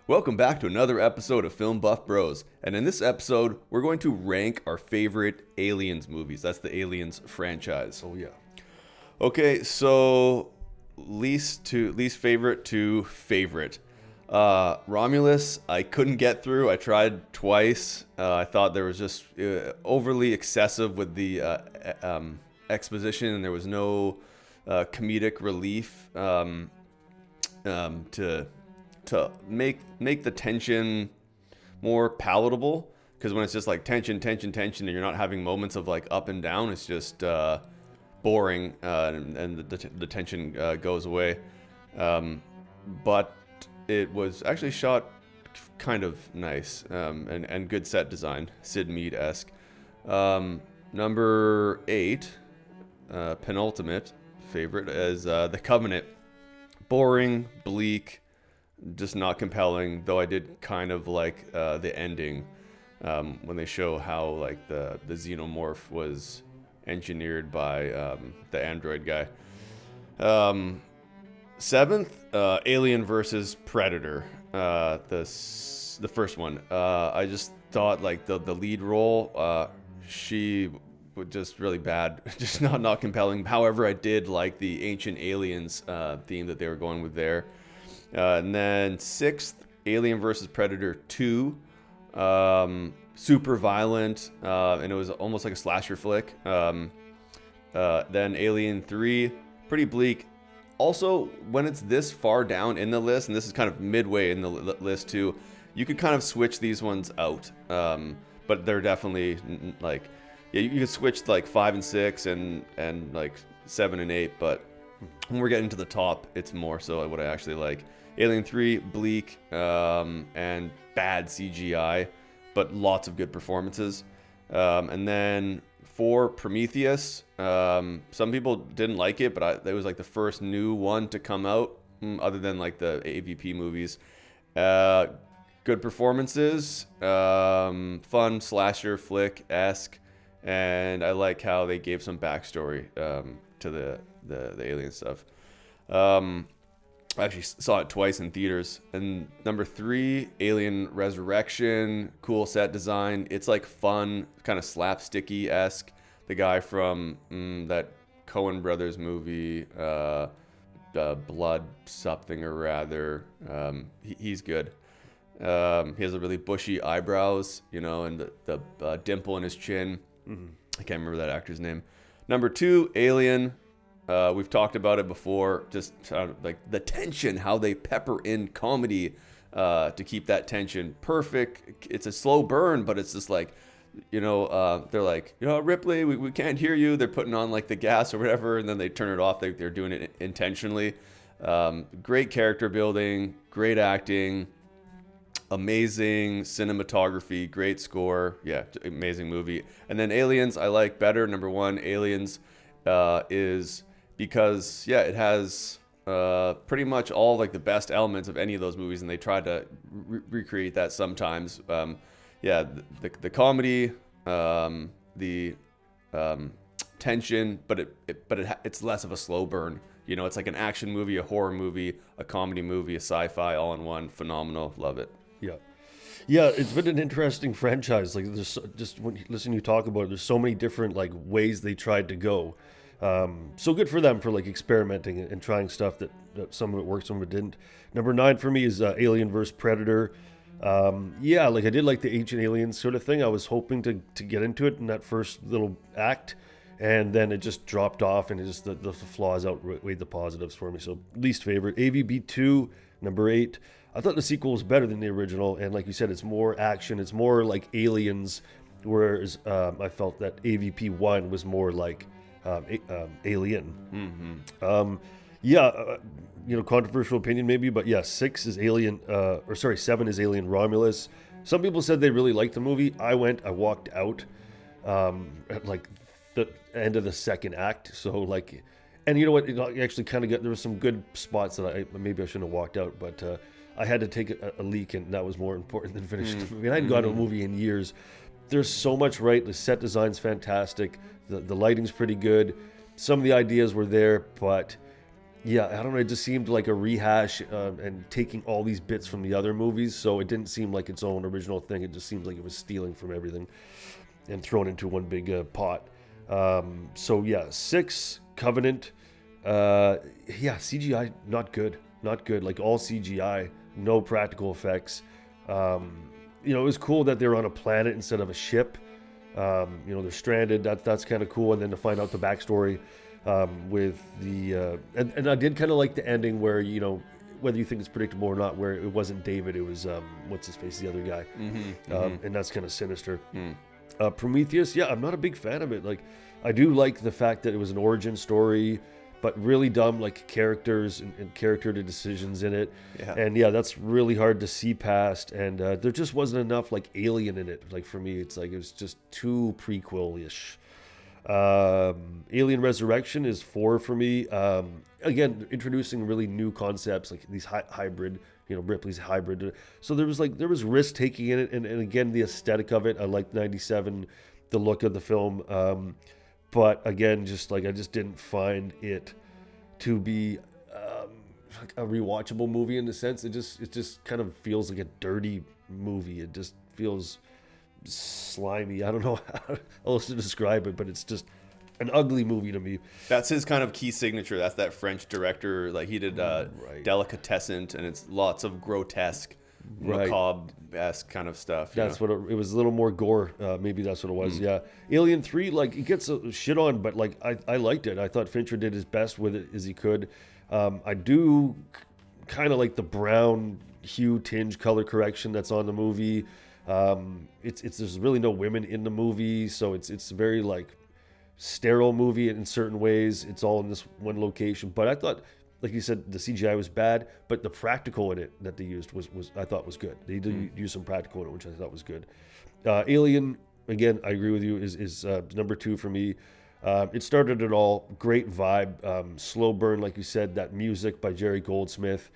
Welcome back to another episode of Film Buff Bros. And in this episode, we're going to rank our favorite Aliens movies. That's the Aliens franchise. Oh yeah. Okay, so least favorite to favorite. Romulus, I couldn't get through. I tried twice. I thought there was just overly excessive with the exposition, and there was no comedic relief to make the tension more palatable. Because when it's just like tension, and you're not having moments of like up and down, it's just boring, and the tension goes away. But it was actually shot kind of nice, and good set design, Sid Mead-esque. Number 8, penultimate favorite, is The Covenant. Boring, bleak, just not compelling, though I did kind of like the ending, when they show how like the xenomorph was engineered by the android guy. 7th, Alien versus Predator, the first one. I just thought like the lead role, she was just really bad, just not compelling. However, I did like the Ancient Aliens theme that they were going with there. And then 6th, Alien vs. Predator 2. Super violent, and it was almost like a slasher flick. Then Alien 3, pretty bleak. Also, when it's this far down in the list, and this is kind of midway in the list too, you could kind of switch these ones out. But they're definitely like, yeah, you could switch like 5 and 6 and like 7 and 8, but when we're getting to the top, it's more so what I actually like. Alien 3, bleak, and bad CGI, but lots of good performances. And then 4, Prometheus. Some people didn't like it, but it was like the first new one to come out, other than like the AVP movies. Good performances, fun slasher flick-esque, and I like how they gave some backstory to the alien stuff. I actually saw it twice in theaters. And number 3, Alien Resurrection. Cool set design. It's like fun, kind of slapsticky-esque. The guy from that Coen Brothers movie, Blood something or rather. He's good. He has a really bushy eyebrows, and the dimple in his chin. Mm-hmm. I can't remember that actor's name. Number 2, Alien. We've talked about it before, just like the tension, how they pepper in comedy to keep that tension perfect. It's a slow burn, but it's just like, they're like, Ripley, we can't hear you. They're putting on like the gas or whatever, and then they turn it off. They're doing it intentionally. Great character building, great acting, amazing cinematography, great score. Yeah, amazing movie. And then Aliens, I like better. Number 1, Aliens is... because, yeah, it has pretty much all like the best elements of any of those movies, and they try to recreate that sometimes. The comedy, the tension, but it's less of a slow burn. It's like an action movie, a horror movie, a comedy movie, a sci-fi, all in one. Phenomenal, love it. Yeah, it's been an interesting franchise. Like, there's just when you listen to you talk about it, there's so many different like ways they tried to go. So good for them for like experimenting and trying stuff that some of it worked, some of it didn't. Number 9 for me is Alien vs. Predator. Like I did like the Ancient Aliens sort of thing. I was hoping to get into it in that first little act, and then it just dropped off, and it just the flaws outweighed the positives for me. So least favorite. AVP 2, number 8. I thought the sequel was better than the original, and like you said, it's more action. It's more like Aliens, whereas I felt that AVP 1 was more like Alien. Mm-hmm. Controversial opinion maybe, but yeah, 6 is Alien, 7 is Alien Romulus. Some people said they really liked the movie. I walked out at like the end of the second act. So like, and you know what? It actually kind of there was some good spots that I shouldn't have walked out, but I had to take a leak, and that was more important than finishing the movie. And I hadn't gone to a movie in years. There's so much right. The set design's fantastic. The lighting's pretty good. Some of the ideas were there, but Yeah, I don't know. It just seemed like a rehash and taking all these bits from the other movies. So it didn't seem like its own original thing. It just seemed like it was stealing from everything and thrown into one big pot. So yeah, 6, Covenant. Yeah, CGI, not good. Not good. Like all CGI, no practical effects. You know, it was cool that they were on a planet instead of a ship. You know, they're stranded. That's kind of cool. And then to find out the backstory with the and I did kind of like the ending where, you know, whether you think it's predictable or not, where it wasn't David, it was what's his face, the other guy, and that's kind of sinister. Prometheus, yeah, I'm not a big fan of it. Like, I do like the fact that it was an origin story, but really dumb, like characters and character decisions in it. Yeah. And yeah, that's really hard to see past. And there just wasn't enough like Alien in it. Like for me, it's like it was just too prequel-ish. Alien Resurrection is 4 for me. Again, introducing really new concepts like these hybrid, you know, Ripley's hybrid. So there was risk taking in it, and again the aesthetic of it. I liked 97, the look of the film. But again, just like I just didn't find it to be like a rewatchable movie in a sense. It just kind of feels like a dirty movie. It just feels slimy. I don't know how else to describe it, but it's just an ugly movie to me. That's his kind of key signature. That's that French director. Like he did Delicatessen, and it's lots of grotesque, macabre-esque kind of stuff. That's what it was. A little more gore. Maybe that's what it was. Yeah. Alien 3, like it gets shit on, but like I liked it. I thought Fincher did his best with it as he could. I do kind of like the brown hue tinge color correction that's on the movie. There's really no women in the movie, so it's very like sterile movie in certain ways. It's all in this one location, but I thought, like you said, the CGI was bad, but the practical in it that they used was I thought was good. They did use some practical in it, which I thought was good. Alien, again, I agree with you, is number 2 for me. It started it all. Great vibe, slow burn, like you said. That music by Jerry Goldsmith,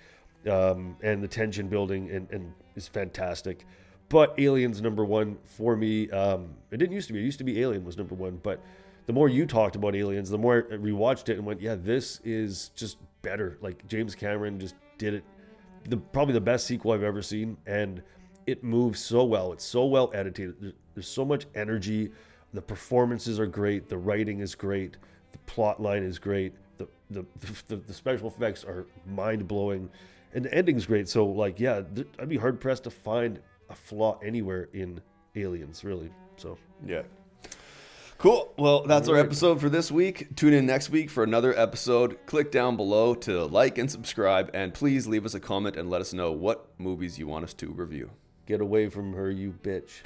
and the tension building and is fantastic. But Alien's number 1 for me. It didn't used to be. It used to be Alien was number 1, but the more you talked about Aliens, the more I rewatched it and went, yeah, this is just better. Like James Cameron just did it. Probably the best sequel I've ever seen, and it moves so well. It's so well edited. There's so much energy. The performances are great. The writing is great. The plot line is great. The special effects are mind blowing, and the ending's great. So like, yeah, I'd be hard pressed to find a flaw anywhere in Aliens, really. So yeah. Cool. Well, that's our episode for this week. Tune in next week for another episode. Click down below to like and subscribe, and please leave us a comment and let us know what movies you want us to review. Get away from her, you bitch.